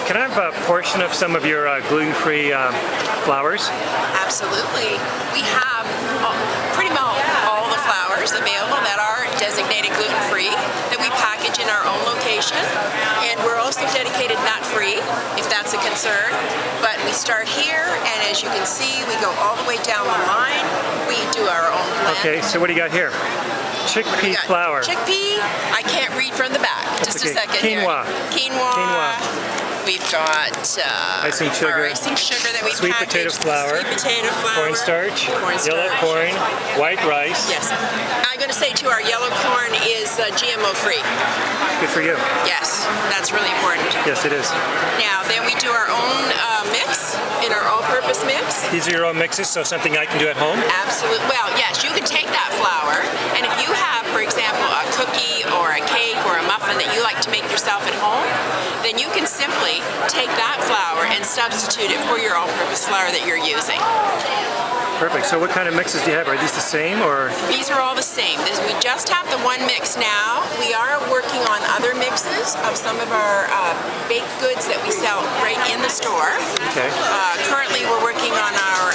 Can I have a portion of some of your gluten-free flours? Absolutely. We have pretty much all the flours available that are designated gluten-free that we package in our own location. And we're also dedicated nut-free, if that's a concern. But we start here, and as you can see, we go all the way down the line. We do our own blend. Okay, so what do you got here? Chickpea flour. Chickpea. I can't read from the back. That's Just okay. a second Quinoa. here. Quinoa. We've got icing sugar, our icing sugar that we sweet package, potato flour, sweet potato flour, cornstarch, yellow corn, white rice. Yes. I'm going to say too, our yellow corn is GMO free. Good for you. Yes, that's really important. Yes, it is. Now, then we do our own mix in our all-purpose mix. These are your own mixes, so something I can do at home? Absolutely. Well, yes, you can take that flour, and if you have, for example, a cookie or a cake or a muffin that you like to make yourself at home, then you can simply take that flour and substitute it for your all-purpose flour that you're using. Perfect. So what kind of mixes do you have? Are these the same, or? These are all the same. We just have the one mix now. We are working on other mixes of some of our baked goods that we sell right in the store. Okay. Currently, we're working on our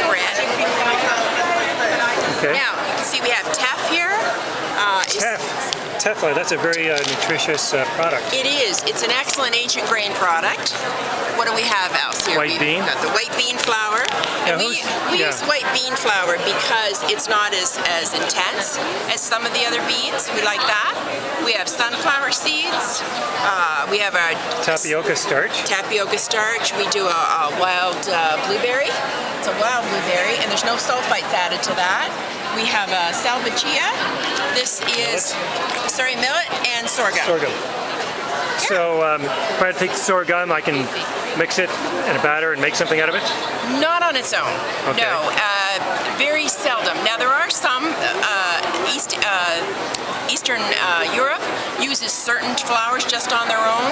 bread. Okay. Now, you can see we have teff here. Teff, that's a very nutritious product. It is. It's an excellent ancient grain product. What do we have else here? White bean. We've got the white bean flour. And we use white bean flour because it's not as intense as some of the other beans. We like that. We have sunflower seeds. We have our tapioca starch. Tapioca starch. We do a wild blueberry. It's a wild blueberry, and there's no sulfites added to that. We have selva chia. This is millet and sorghum. Sorghum. Yeah. So if I take the sorghum, I can mix it in a batter and make something out of it? Not on its own. Okay. No, very seldom. Now there are some Eastern Europe uses certain flours just on their own,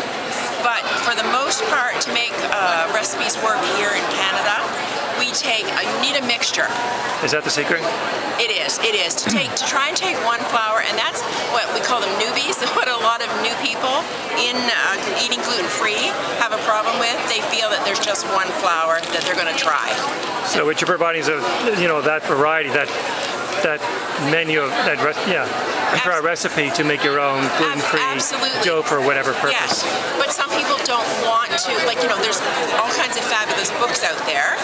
but for the most part, to make recipes work here in Canada, you need a mixture. Is that the secret? It is. It is to try and take one flour, and that's what we call them newbies. What a lot of new people in eating gluten-free have a problem with. They feel that there's just one flour that they're going to try. So what you're providing is that variety, that menu, for a recipe to make your own gluten-free dough for whatever purpose. Yes, but some people don't want to, there's all kinds of fabulous books out there,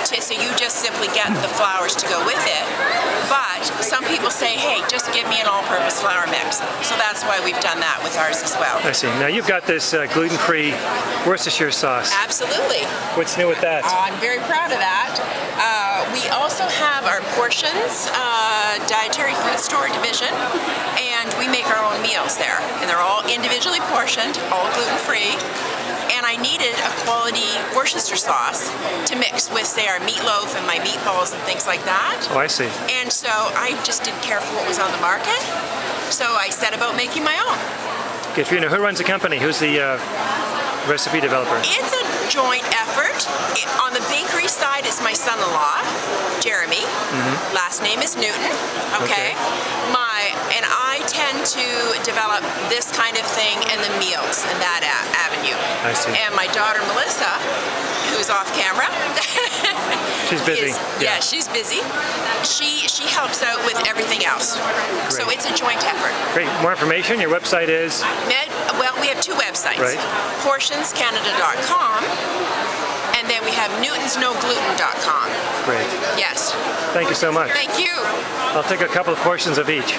so you just simply get the flours to go with it. But some people say, hey, just give me an all-purpose flour mix. So that's why we've done that with ours as well. I see. Now you've got this gluten-free Worcestershire sauce. Absolutely. What's new with that? I'm very proud of that. We also have our portions dietary food store division, and we make our own meals there. And they're all individually portioned, all gluten-free. And I needed a quality Worcestershire sauce to mix with, say, our meatloaf and my meatballs and things like that. Oh, I see. And so I just didn't care for what was on the market. So I set about making my own. Good for you. Now, who runs the company? Who's the recipe developer? It's a joint effort. On the bakery side, it's my son-in-law, Jeremy. Last name is Newton. Okay. And I tend to develop this kind of thing in the meals in that avenue. I see. And my daughter Melissa, who's off camera. She's busy. Yeah, she's busy. She helps out with everything else. Great. So it's a joint effort. Great. More information. Your website is? Well, we have two websites. Right. Portionscanada.com. And then we have newtonsnogluten.com. Great. Yes. Thank you so much. Thank you. I'll take a couple of portions of each.